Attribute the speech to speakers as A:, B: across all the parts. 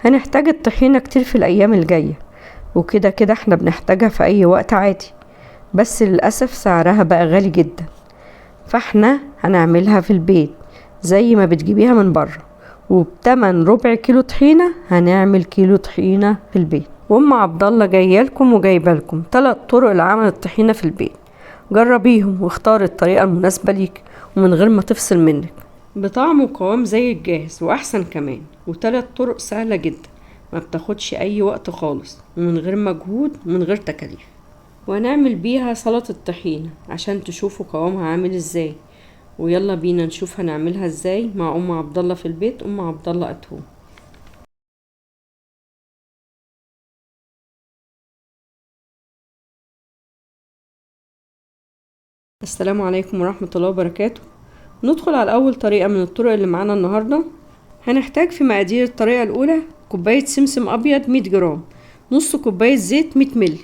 A: هنحتاج الطحينة كتير في الأيام الجاية، وكده كده احنا بنحتاجها في أي وقت عادي، بس للأسف سعرها بقى غالي جدا. فاحنا هنعملها في البيت زي ما بتجيبيها من بره، وبتمن ربع كيلو طحينة هنعمل كيلو طحينة في البيت. وأم عبد الله جايه لكم وجايبه لكم 3 طرق لعمل الطحينة في البيت. جربيهم واختاري الطريقة المناسبة ليك ومن غير ما تفصل منك، بطعم وقوام زي الجاهز واحسن كمان. و3 طرق سهلة جدا، ما بتاخدش اي وقت خالص، ومن غير مجهود ومن غير تكاليف. وهنعمل بيها سلطة الطحينة عشان تشوفوا قوامها عامل ازاي. ويلا بينا نشوف هنعملها ازاي مع ام عبد الله في البيت، ام عبد الله اتهوم. السلام عليكم ورحمة الله وبركاته. ندخل على اول طريقة من الطرق اللي معانا النهاردة. هنحتاج في مقادير الطريقة الاولى كوباية سمسم ابيض 100 جرام، نص كوباية زيت 100 مللي.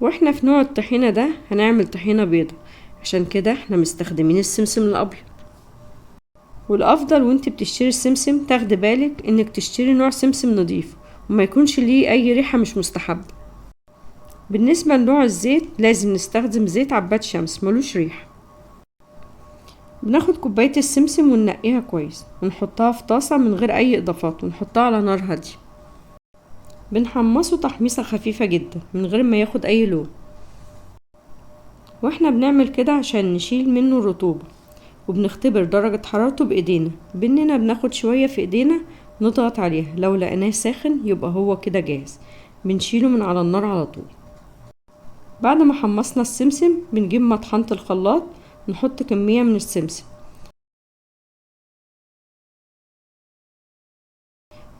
A: واحنا في نوع الطحينة ده هنعمل طحينة بيضة، عشان كده احنا مستخدمين السمسم الابيض. والافضل وانت بتشتري السمسم تاخدي بالك انك تشتري نوع سمسم نظيف وما يكونش ليه اي ريحة مش مستحبة. بالنسبة لنوع الزيت لازم نستخدم زيت عباد شمس ملوش ريحة. بناخد كوباية السمسم وننقيها كويس ونحطها في طاسة من غير اي اضافات ونحطها على نار هادية. بنحمصه تحميصة خفيفة جدا من غير ما ياخد اي لون. واحنا بنعمل كده عشان نشيل منه الرطوبة، وبنختبر درجة حرارته بايدينا. باننا بناخد شوية في ايدينا نضغط عليها، لو لقيناه ساخن يبقى هو كده جاهز، بنشيله من على النار على طول. بعد ما حمصنا السمسم بنجيب مطحنة الخلاط، نحط كمية من السمسم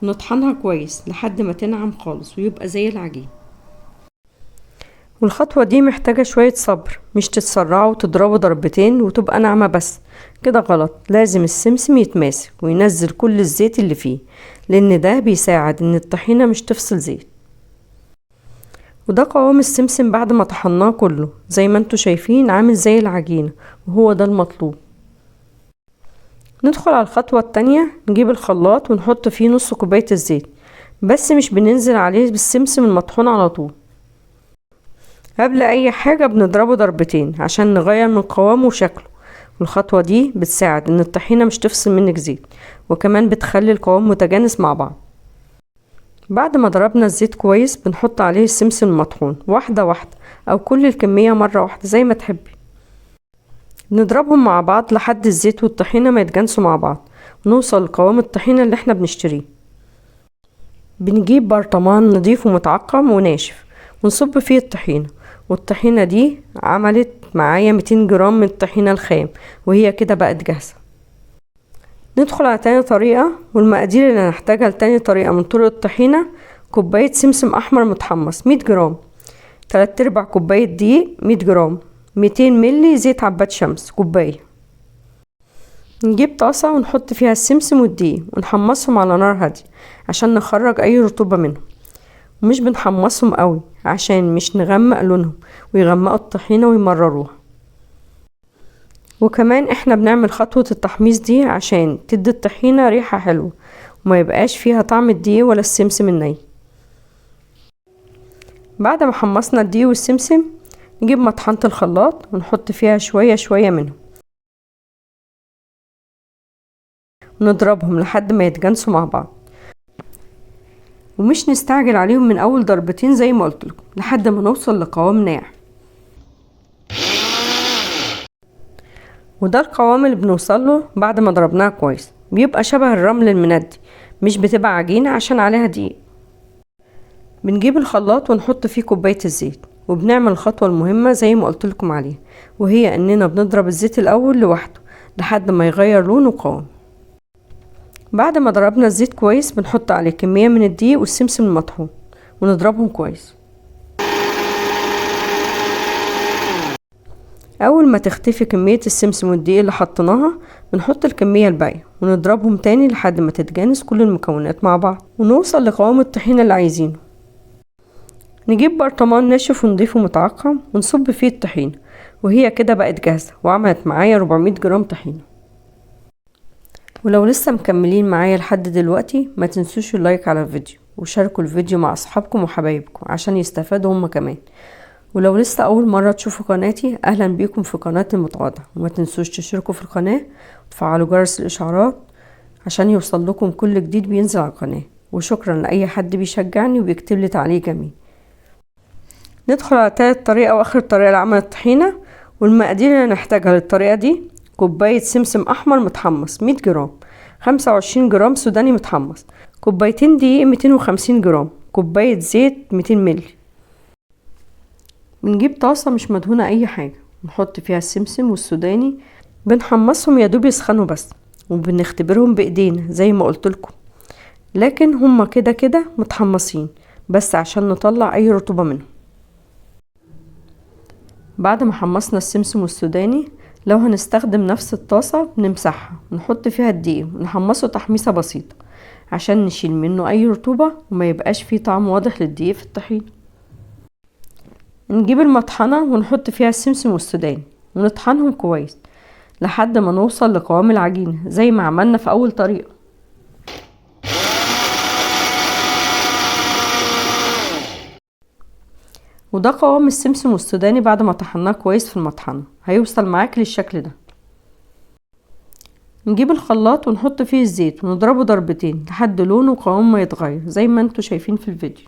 A: ونطحنها كويس لحد ما تنعم خالص ويبقى زي العجين. والخطوة دي محتاجة شوية صبر، مش تتسرعوا وتضربوا ضربتين وتبقى ناعمة بس، كده غلط. لازم السمسم يتماسك وينزل كل الزيت اللي فيه، لان ده بيساعد ان الطحينة مش تفصل زيت. وده قوام السمسم بعد ما طحناه كله، زي ما انتوا شايفين عامل زي العجينة، وهو ده المطلوب. ندخل على الخطوة التانية، نجيب الخلاط ونحط فيه نص كوباية الزيت، بس مش بننزل عليه بالسمسم المطحون على طول. قبل اي حاجة بنضربه ضربتين عشان نغير من قوامه وشكله. والخطوة دي بتساعد ان الطحينة مش تفصل منك زيت، وكمان بتخلي القوام متجانس مع بعض. بعد ما ضربنا الزيت كويس بنحط عليه السمسم المطحون واحدة واحدة، او كل الكمية مرة واحدة زي ما تحبي. نضربهم مع بعض لحد الزيت والطحينة ما يتجانسوا مع بعض، ونوصل لقوام الطحينة اللي احنا بنشتريه. بنجيب برطمان نضيف ومتعقم وناشف ونصب فيه الطحينة. والطحينة دي عملت معايا 200 جرام من الطحينة الخام، وهي كده بقت جاهزة. ندخل على تاني طريقة، والمقادير اللي هنحتاجها لتاني طريقة من طرق الطحينة: كوباية سمسم أحمر متحمص 100 جرام، 3/4 كوباية دقيق 100 جرام، 200 ملي زيت عباد شمس كوباية. نجيب طاسة ونحط فيها السمسم والدقيق ونحمصهم على نار هادية عشان نخرج أي رطوبة منهم، ومش بنحمصهم قوي عشان مش نغمق لونهم ويغمقوا الطحينة ويمرروها. وكمان احنا بنعمل خطوة التحميص دي عشان تدي الطحينة ريحة حلوة وما يبقاش فيها طعم الدقيق ولا السمسم الني. بعد ما حمصنا الدقيق والسمسم نجيب مطحنة الخلاط ونحط فيها شوية شوية منهم ونضربهم لحد ما يتجانسوا مع بعض، ومش نستعجل عليهم من اول ضربتين زي ما قلت لكم لحد ما نوصل لقوام ناعم. وده القوام اللي بنوصل له بعد ما ضربناها كويس، بيبقى شبه الرمل المندي، مش بتبقى عجينة عشان عليها دقيق. بنجيب الخلاط ونحط فيه كوباية الزيت، وبنعمل الخطوة المهمة زي ما قلت لكم عليها، وهي اننا بنضرب الزيت الاول لوحده لحد ما يغير لون وقوام. بعد ما ضربنا الزيت كويس بنحط عليه كمية من الدقيق والسمسم المطحون ونضربهم كويس. اول ما تختفي كمية السمسم والدقيق اللي حطيناها بنحط الكمية الباقية ونضربهم تاني لحد ما تتجانس كل المكونات مع بعض ونوصل لقوام الطحينة اللي عايزينه. نجيب برطمان ناشف ونضيفه متعقم ونصب فيه الطحينة، وهي كده بقت جاهزة وعملت معايا 400 جرام طحينة. ولو لسه مكملين معايا لحد دلوقتي ما تنسوش اللايك على الفيديو وشاركوا الفيديو مع اصحابكم وحبايبكم عشان يستفادوا هم كمان. ولو لسه اول مرة تشوفوا قناتي اهلا بيكم في قناة المتواضع، وما تنسوش تشتركوا في القناة وتفعلوا جرس الاشعارات عشان يوصل لكم كل جديد بينزل على القناة. وشكرا لاي حد بيشجعني وبيكتب لي تعليق جميل. ندخل على تالت طريقة واخر طريقة لعمل الطحينة. والمقادير اللي هنحتاجها للطريقة دي: كوباية سمسم احمر متحمص 100 جرام، 25 جرام سوداني متحمص، كوبايتين دقيق 250 جرام، كوباية زيت 200 مللي. بنجيب طاسة مش مدهونة اي حاجة، نحط فيها السمسم والسوداني، بنحمصهم يدوب يسخنوا بس، وبنختبرهم بايدينا زي ما قلت لكم، لكن هما كده كده متحمصين بس عشان نطلع اي رطوبة منهم. بعد ما حمصنا السمسم والسوداني، لو هنستخدم نفس الطاسة بنمسحها ونحط فيها الدقيق ونحمصه تحميصة بسيطة عشان نشيل منه اي رطوبة وما يبقاش فيه طعم واضح للدقيق في الطحين. نجيب المطحنة ونحط فيها السمسم والسوداني ونطحنهم كويس لحد ما نوصل لقوام العجينة زي ما عملنا في اول طريقة. وده قوام السمسم والسوداني بعد ما طحناه كويس في المطحنة، هيوصل معاك للشكل ده. نجيب الخلاط ونحط فيه الزيت ونضربه ضربتين لحد لونه وقوامه ما يتغير زي ما انتوا شايفين في الفيديو.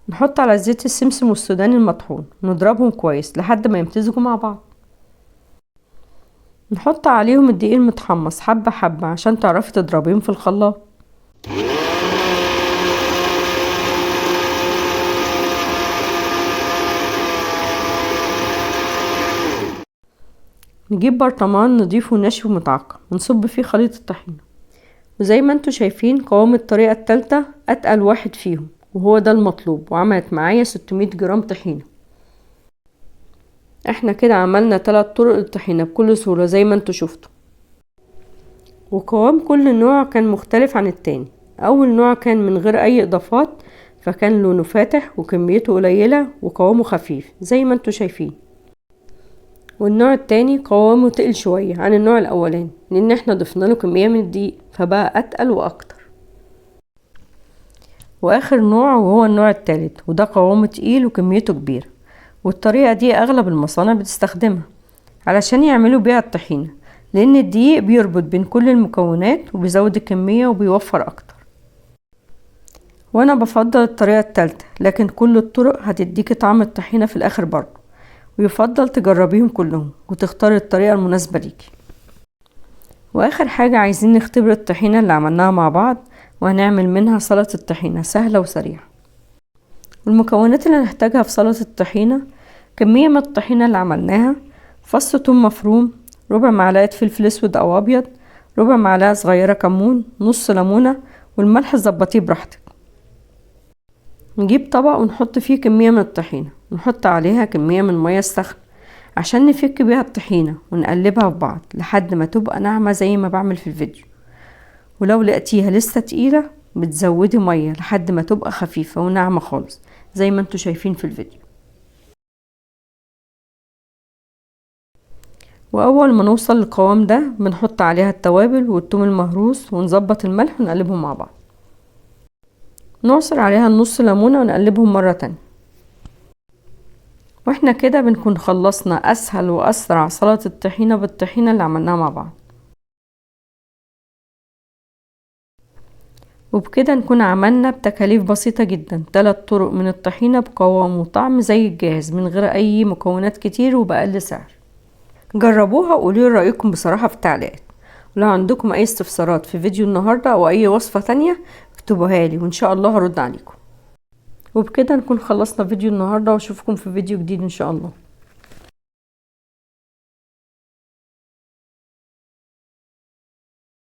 A: نحط على الزيت السمسم والسوداني المطحون ونضربهم كويس لحد ما يمتزجوا مع بعض. نحط عليهم الدقيق المتحمص حبة حبة عشان تعرفي تضربيهم في الخلاط. نجيب برطمان نضيف وناشف ومتعقم ونصب فيه خليط الطحينة، وزي ما انتوا شايفين قوام الطريقة التالتة اتقل واحد فيهم وهو ده المطلوب، وعملت معايا 600 جرام طحينة. احنا كده عملنا 3 طرق للطحينة بكل سهولة زي ما انتوا شفتوا. وقوام كل نوع كان مختلف عن التاني. اول نوع كان من غير اي اضافات، فكان لونه فاتح وكميته قليلة وقوامه خفيف زي ما انتوا شايفين. والنوع التاني قوامه تقل شوية عن النوع الاولاني لان احنا ضفنا له كمية من الدقيق فبقى اتقل واكتر. واخر نوع وهو النوع التالت، وده قوامه تقيل وكميته كبيرة، والطريقة دي اغلب المصانع بتستخدمها علشان يعملوا بيها الطحينة، لان الدقيق بيربط بين كل المكونات وبيزود الكمية وبيوفر اكتر. وانا بفضل الطريقة التالتة، لكن كل الطرق هتديكي طعم الطحينة في الاخر برضه، ويفضل تجربيهم كلهم وتختاري الطريقة المناسبة ليكي. واخر حاجة عايزين نختبر الطحينة اللي عملناها مع بعض، وهنعمل منها سلطة الطحينة سهلة وسريعة. والمكونات اللي هنحتاجها في سلطة الطحينة: كمية من الطحينة اللي عملناها، فص ثوم مفروم، ربع معلقة فلفل اسود او ابيض، ربع معلقة صغيرة كمون، نص ليمونة، والملح ظبطيه براحتك. نجيب طبق ونحط فيه كمية من الطحينة، ونحط عليها كمية من المية السخنة عشان نفك بيها الطحينة، ونقلبها في بعض لحد ما تبقى ناعمة زي ما بعمل في الفيديو. ولو لقيتيها لسه تقيلة بتزودي مية لحد ما تبقى خفيفة وناعمة خالص زي ما انتوا شايفين في الفيديو. واول ما نوصل للقوام ده بنحط عليها التوابل والثوم المهروس ونظبط الملح ونقلبهم مع بعض. نعصر عليها النص ليمونة ونقلبهم مرة تانية. واحنا كده بنكون خلصنا اسهل واسرع سلطة الطحينة بالطحينة اللي عملناها مع بعض. وبكده نكون عملنا بتكاليف بسيطة جدا 3 طرق من الطحينة بقوام وطعم زي الجاهز من غير اي مكونات كتير وبأقل سعر. جربوها وقولوا لي رأيكم بصراحة في التعليقات. ولو عندكم اي استفسارات في فيديو النهاردة او اي وصفة تانية اكتبوها لي وان شاء الله هرد عليكم. وبكده نكون خلصنا فيديو النهاردة، واشوفكم في فيديو جديد ان شاء الله.